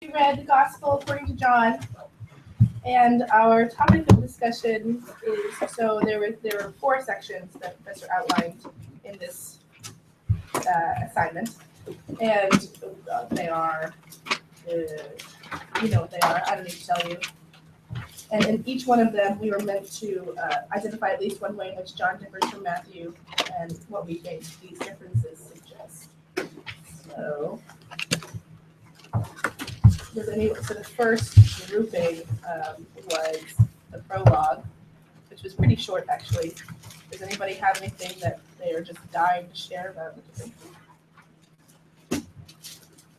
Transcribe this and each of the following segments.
We read the Gospel according to John, and our topic of discussion is, so there were 4 sections that Professor outlined in this assignment, and they are, you know what they are, I don't need to tell you. And in each one of them, we were meant to identify at least one way in which John differs from Matthew and what we think these differences suggest. So the first grouping was the prologue, which was pretty short, actually. Does anybody have anything that they are just dying to share about the differences?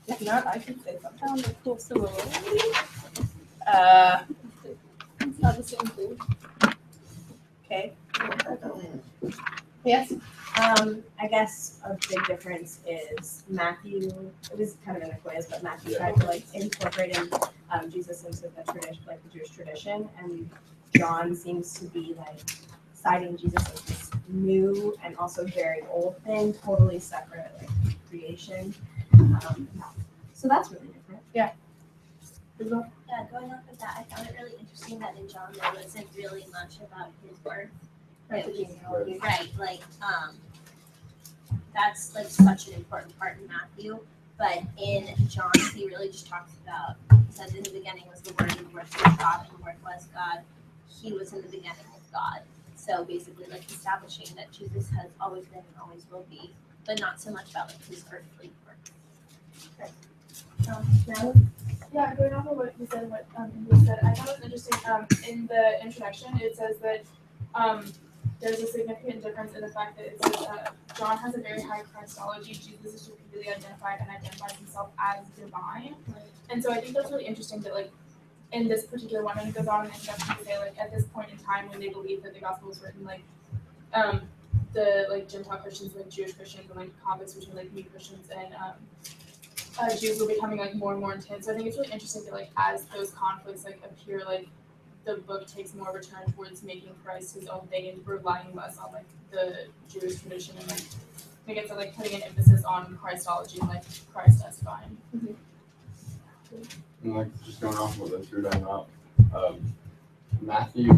If not, I can say something. The cool similarity. It's not the same thing. Okay. Yes. I guess a big difference is Matthew. It was kind of in a quiz, but Matthew tried to incorporate Jesus into the tradition, the Jewish tradition, and John seems to be citing Jesus as this new and also very old thing, totally separate creation. So that's really different. Yeah. Yeah, going off of that, I found it really interesting that in John there wasn't really much about his birth. Right, that's such an important part in Matthew. But in John, he really just talks about, he says in the beginning was the Word, and the Word was God, and the Word was God. He was in the beginning with God. So basically, establishing that Jesus has always been and always will be, but not so much about his earthly birth. Yeah, going off of what you said, India said, I thought it was interesting. In the introduction, it says that there's a significant difference in the fact that it says John has a very high Christology. Jesus is repeatedly identified and identifies himself as divine. And so I think that's really interesting that in this particular one, and it goes on in the introduction to say at this point in time when they believe that the gospel was written, the Gentile Christians and Jewish Christians and conflicts between new Christians and Jews were becoming more and more intense. So I think it's really interesting that as those conflicts appear, the book takes more of a turn towards making Christ his own thing and relying less on the Jewish tradition, and I think it's putting an emphasis on Christology and Christ as divine. And just going off of what you're talking about, Matthew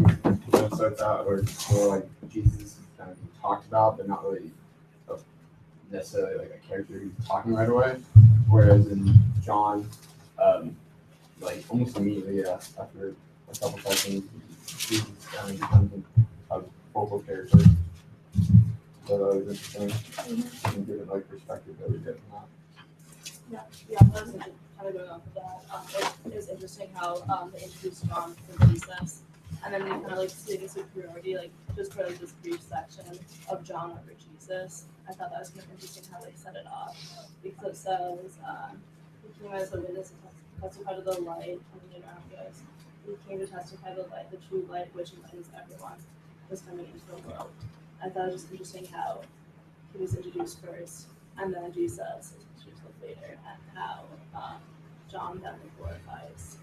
starts out where it's more Jesus is kind of talked about, but not really necessarily a character who's talking right away. Whereas in John, almost immediately after a couple seconds, Jesus kind of becomes a focal character. So that was interesting. And different perspective that we get from that. Yeah, that was kind of going off of that. It was interesting how they introduced John to Jesus, and then they kind of see this superiority, just for this brief section of John over Jesus. I thought that was kind of interesting how they set it off, because it says, "He came as a witness to testify to the light," and goes, "He came to testify to the light, the true light, which enlightens everyone, was coming into the world." I thought it was just interesting how he was introduced first, and then Jesus is introduced later, and how John then glorifies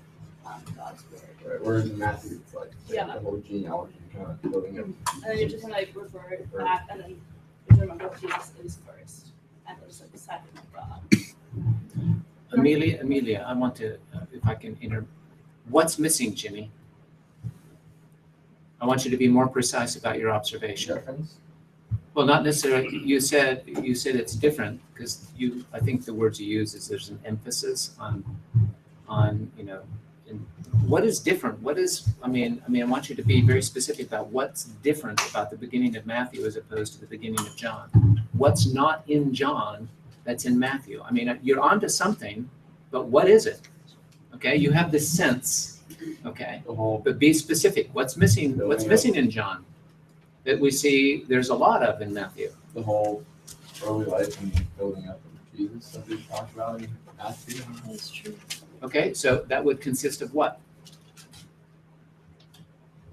God's word. Right, whereas in Matthew, it's Yeah. the whole genealogy kind of building up. And then you just kind of refer back, and then you remember what Jesus is first, and there's the second of God. Amelia, I want to, if I can what's missing, Jimmy? I want you to be more precise about your observation. Difference? Well, not necessarily. You said it's different because I think the words you use is there's an emphasis on what is different. I want you to be very specific about what's different about the beginning of Matthew as opposed to the beginning of John. What's not in John that's in Matthew? You're onto something, but what is it? Okay, you have this sense. Okay, but be specific. What's missing? What's missing in John that we see there's a lot of in Matthew? The whole early life and building up of Jesus that we talked about in Matthew. That's true. Okay, so that would consist of what?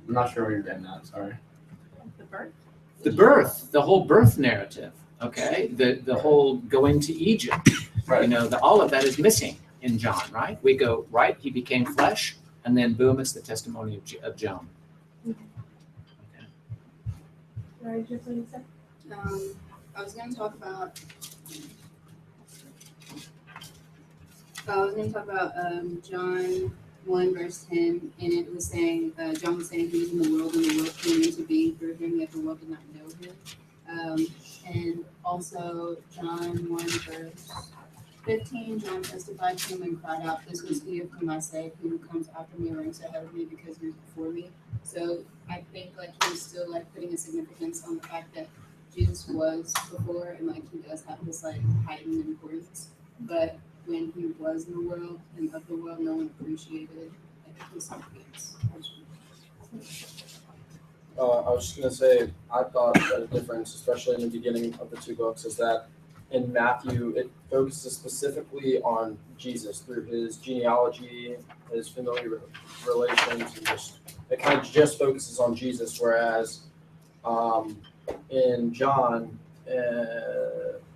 I'm not sure what you're getting at. Sorry. The birth. The birth, the whole birth narrative. Okay, the whole going to Egypt. Right. All of that is missing in John, right? We go right. He became flesh, and then boom, it's the testimony of John. Okay. Right, just what you said. I was going to talk about I was going to talk about John 1 verse 10, and it was saying, John was saying he was in the world and the world came into being through him, yet the world did not know him. And also John 1 verse 15, John testified to him and cried out, "This was he of whom I said, he who comes after me ranks ahead of me because he was before me." So I think like he's still like putting a significance on the fact that Jesus was before, and like he does have this like heightened importance. But when he was in the world and of the world, no one appreciated like, his significance. I was just gonna say, I thought that a difference, especially in the beginning of the two books, is that in Matthew it focuses specifically on Jesus through his genealogy, his familiar relations, and just it kind of just focuses on Jesus. Whereas in John,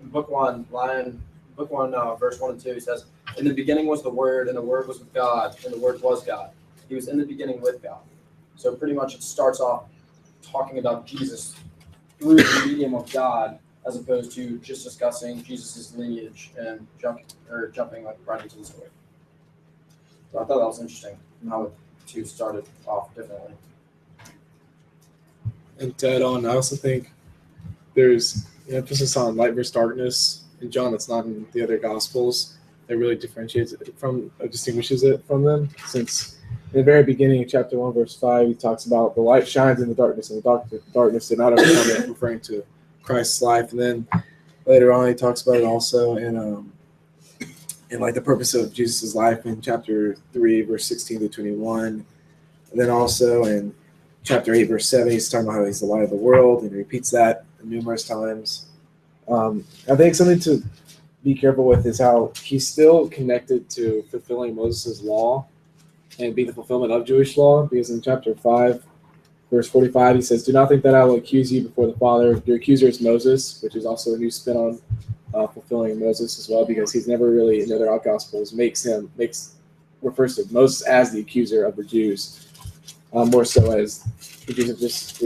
book one, verse 1 and 2, he says, "In the beginning was the Word, and the Word was with God, and the Word was God. He was in the beginning with God." So pretty much it starts off talking about Jesus through the medium of God, as opposed to just discussing Jesus' lineage and jumping like right into the story. So I thought that was interesting how the two started off differently. And to add on, I also think there's an emphasis on light versus darkness in John that's not in the other Gospels. That really differentiates it from, distinguishes it from them. Since in the very beginning of chapter 1, verse 5, he talks about the light shines in the darkness, and the darkness did not overcome it, referring to Christ's life. And then later on, he talks about it also in like the purpose of Jesus' life in chapter 3, verse 16 to 21. And then also in chapter 8, verse 7, he's talking about how he's the light of the world, and he repeats that numerous times. I think something to be careful with is how he's still connected to fulfilling Moses' law and being the fulfillment of Jewish law, because in chapter 5, verse 45, he says, "Do not think that I will accuse you before the Father. Your accuser is Moses," which is also a new spin on fulfilling Moses as well, because he's never really, in the other Gospels, refers to Moses as the accuser of the Jews, more so as the Jews have just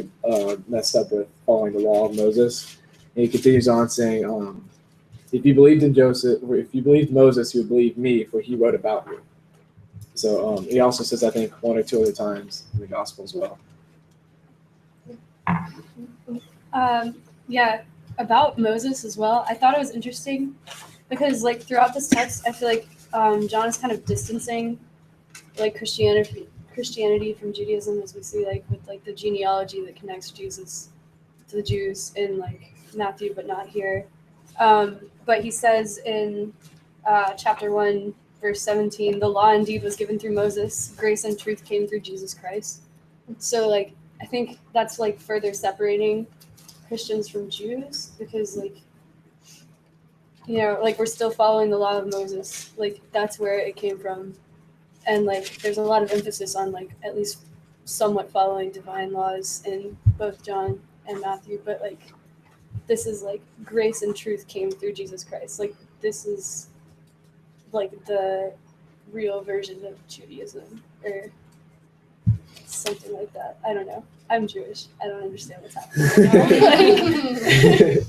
messed up with following the law of Moses. And he continues on saying, if you believed in Joseph, or if you believed Moses, you would believe me, for he wrote about me. So he also says, I think, one or two other times in the Gospel as well. Yeah, about Moses as well. I thought it was interesting because, like, throughout this text, I feel like John is kind of distancing, like, Christianity from Judaism, as we see, like, with like the genealogy that connects Jesus to the Jews in like Matthew, but not here. But he says in chapter 1, verse 17, "The law indeed was given through Moses; grace and truth came through Jesus Christ." So, like, I think that's like further separating Christians from Jews, because, like, you know, like, we're still following the law of Moses. Like, that's where it came from. And, like, there's a lot of emphasis on, like, at least somewhat following divine laws in both John and Matthew. But, like, this is, like, grace and truth came through Jesus Christ. Like, this is, like, the real version of Judaism, or something like that. I don't know. I'm Jewish. I don't understand what's happening right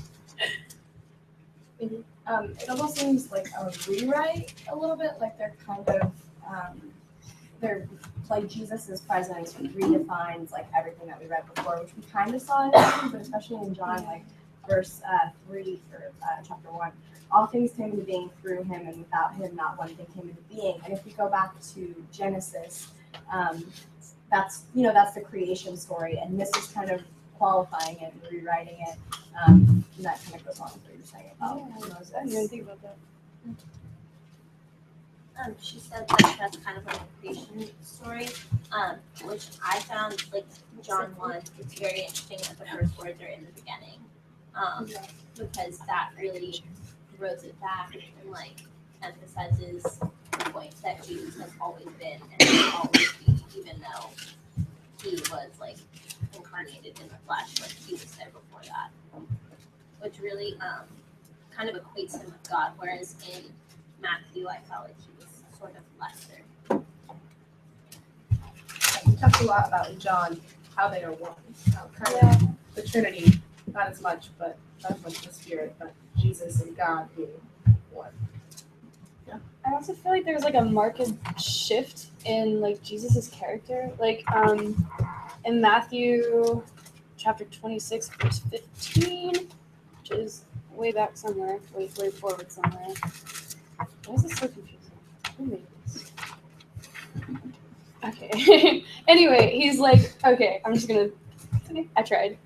now. It almost seems like a rewrite a little bit, like they're kind of they're like Jesus's presence redefines like everything that we read before, which we kind of saw in Matthew, but especially in John, like verse 3 for chapter 1. All things came into being through him, and without him not one thing came into being. And if we go back to Genesis, that's the creation story, and this is kind of qualifying it and rewriting it. And that kind of goes on with what you're saying about Moses. I didn't even think about that. She said that that's kind of like a creation story, which I found, like, John 1, it's very interesting that the first words are in the beginning, because that really throws it back and, like, emphasizes the point that Jesus has always been and will always be, even though he was, like, incarnated in the flesh, like he was there before that, which really kind of equates him with God, whereas in Matthew, I felt like he was sort of lesser. We talked a lot about John, how they are one, how kind of the Trinity, not as much the Spirit, but Jesus and God being one. Yeah. I also feel like there's like a marked shift in like Jesus's character. Like in Matthew chapter 26, verse 15, which is way back somewhere, way forward somewhere. Why is this so confusing? Who made this? Okay. Anyway, he's like, okay, I'm just gonna. I tried.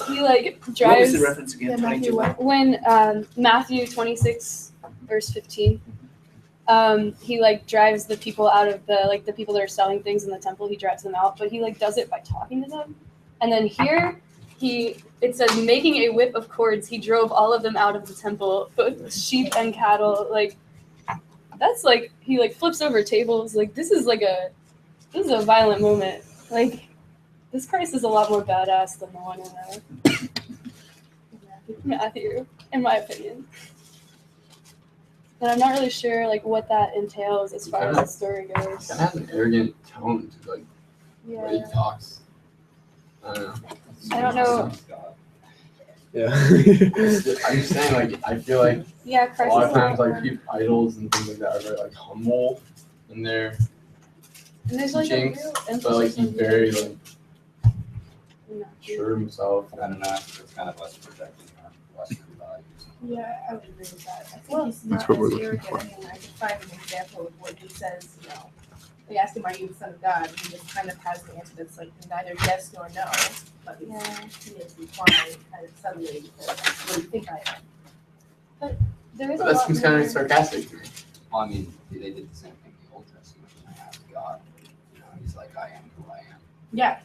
He like What was drives the reference again? Yeah, Matthew 22? what? when Matthew 26, verse 15. He like drives the people out of the people that are selling things in the temple. He drives them out, but he like does it by talking to them. And then here it says making a whip of cords, he drove all of them out of the temple, both sheep and cattle. Like that's like he like flips over tables. Like this is a violent moment. Like this Christ is a lot more badass than the one in Matthew, in my opinion. And I'm not really sure like what that entails as far as the story goes. Kind of has an arrogant tone to like the way he Yeah. talks. I don't know. I don't know. Yeah. I'm just saying, like, I feel like Yeah, a Christ lot is of times, more- like, people, idols and things like that are very, like, humble in their and there's like a teachings, real but, like, emphasis he's on very, like, No. sure of himself. I don't know, it's kind of us projecting our Western values. Yeah, I would agree with that. I think Well, he's not what we're as looking arrogant. I mean, I could find an example of what he says, you know. They ask him, are you the son of God? And he just kind of has the answer that's like neither yes nor no. But Yeah. he is replying kind of subtly, what do you think I am? There is But a that lot seems kind more- of sarcastic to me. Well, I mean, they did the same thing in the Old Testament when they asked God. You know, he's like, I am who I am. Yeah,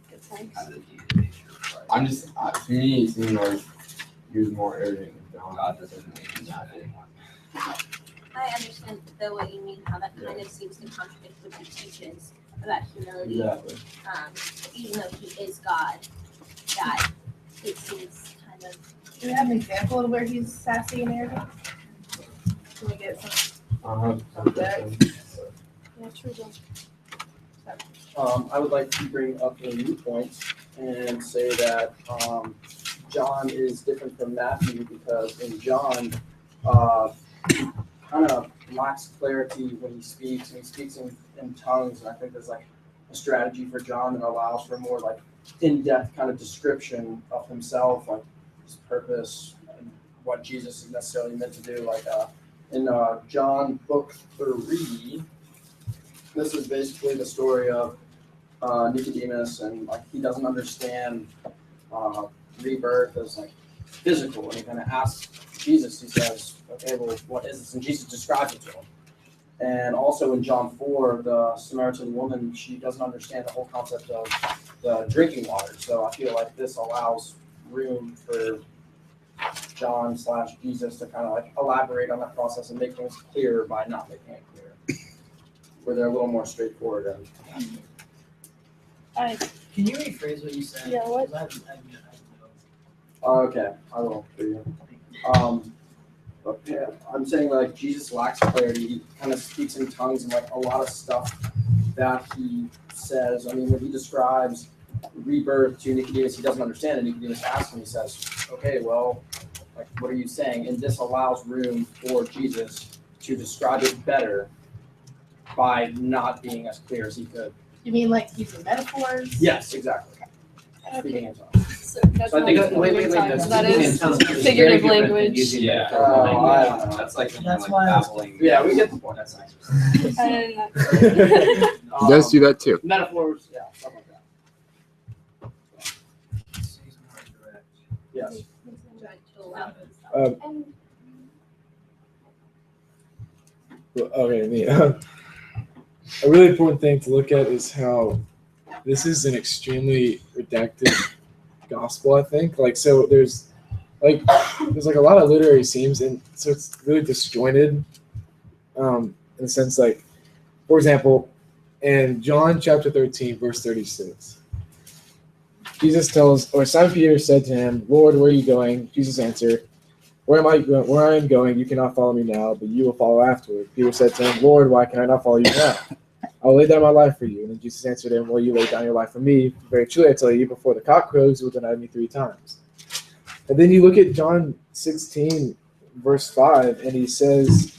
Good times. Kind of the deity nature of Christ. I'm just, to me, it seemed like he was more arrogant than John. God doesn't make anyone. I understand though what you mean, how that kind of seems to contradict what he teaches about humility. Exactly. Even though he is God, that it seems kind of do we have an example of where he's sassy and arrogant? Can we get some? Yeah, true. John. I would like to bring up a new point and say that John is different from Matthew because in John, he kind of lacks clarity when he speaks, and he speaks in tongues, and I think there's like a strategy for John that allows for more like in-depth kind of description of himself, like his purpose and what Jesus is necessarily meant to do. Like in John book 3, this is basically the story of Nicodemus, and like he doesn't understand rebirth as like physical, and he kind of asks Jesus. He says, "Okay, well, what is this?" And Jesus describes it to him. And also in John 4, the Samaritan woman, she doesn't understand the whole concept of the drinking water. So I feel like this allows room for John / Jesus to kind of like elaborate on that process and make things clearer by not making it clear, where they're a little more straightforward. And I, Can you rephrase what you said? Yeah, what? 'Cause I don't know. okay, I will for you. But yeah, I'm saying like Jesus lacks clarity. He kind of speaks in tongues and like a lot of stuff that he says. I mean, when he describes rebirth to Nicodemus, he doesn't understand it. Nicodemus asks him, he says, "Okay, well, like, what are you saying?" And this allows room for Jesus to describe it better by not being as clear as he could. You mean like using metaphors? Yes, exactly. Speaking in tongues. so that's So I not think- what Wait, we're talking that's about. That speaking in is tongues is very figurative different than language. using Yeah. metaphorical Oh, language. I don't know. That's like when That's you're why I like was- babbling. Yeah, we get the point. That's nice. And He does do that too. Metaphors, yeah, stuff like that. He's more direct. Yes. to allow and Okay, me. A really important thing to look at is how this is an extremely redacted gospel. I think, like, so there's like a lot of literary seams, and so it's really disjointed. In the sense, like, for example, in John chapter 13, verse 36, Jesus tells, or Simon Peter said to him, "Lord, where are you going?" Jesus answered, Where I am going, you cannot follow me now, but you will follow afterward. Peter said to him, Lord, why can I not follow you now? I will lay down my life for you. And then Jesus answered him, Will you lay down your life for me? Very truly I tell you, before the cock crows, you will deny me 3 times. And then you look at John 16, verse 5, and he says,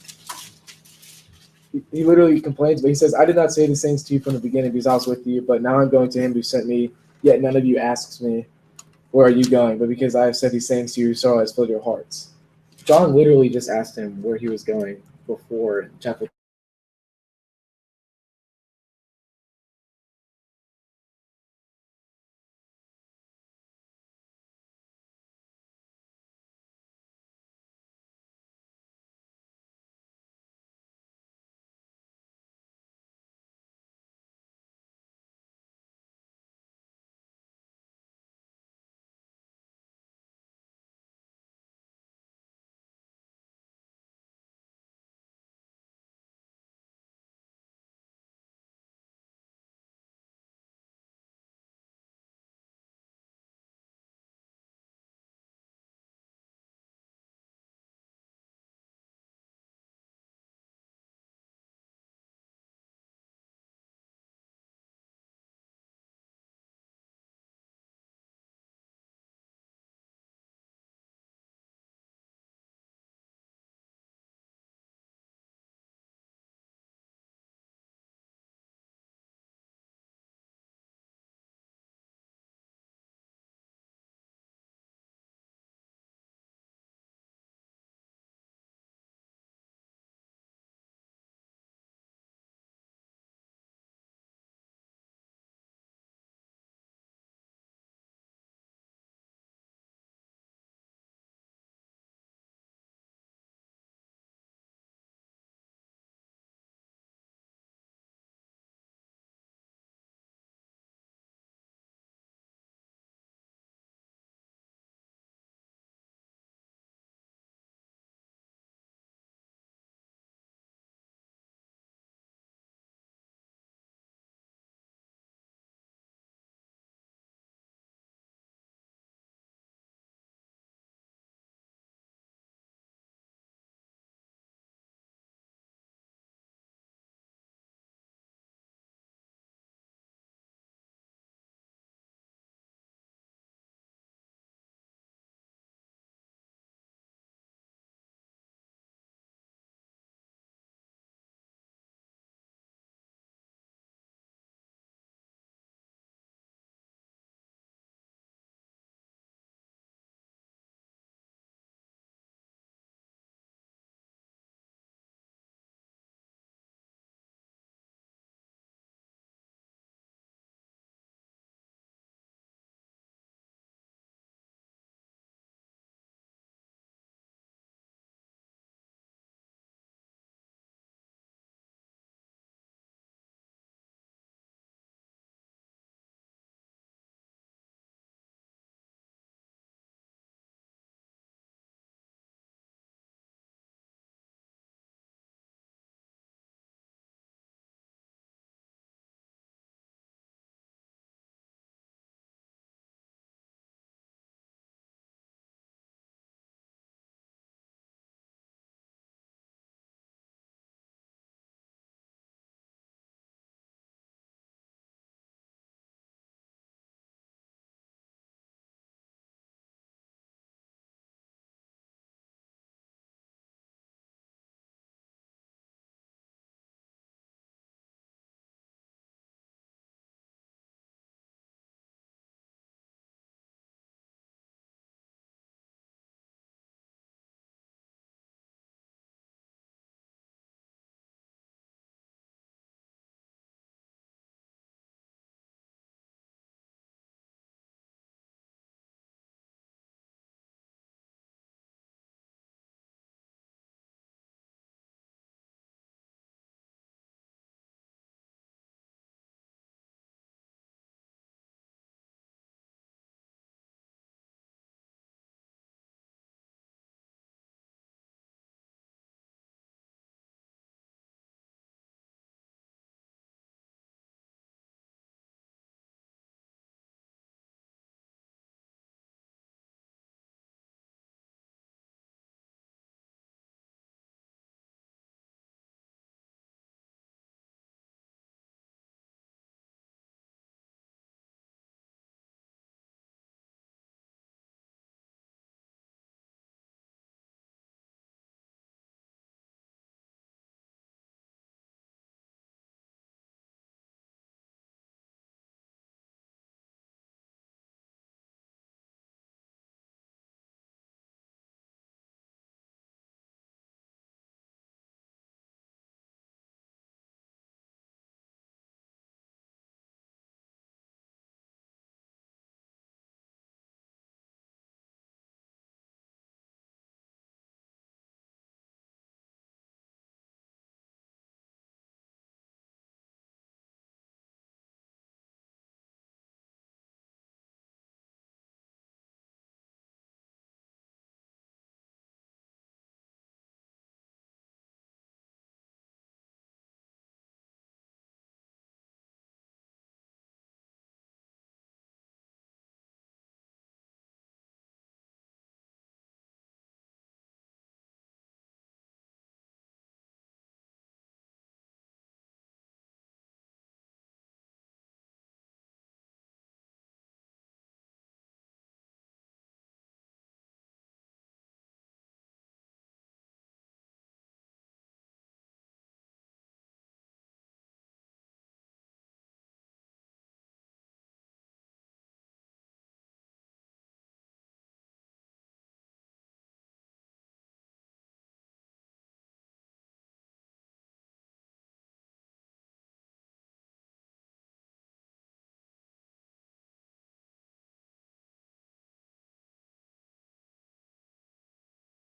he literally complains, but he says, I did not say these things to you from the beginning because I was with you, but now I'm going to him who sent me, yet none of you asks me, where are you going? But because I have said these things to you, sorrow has filled your hearts. John literally just asked him where he was going before chapter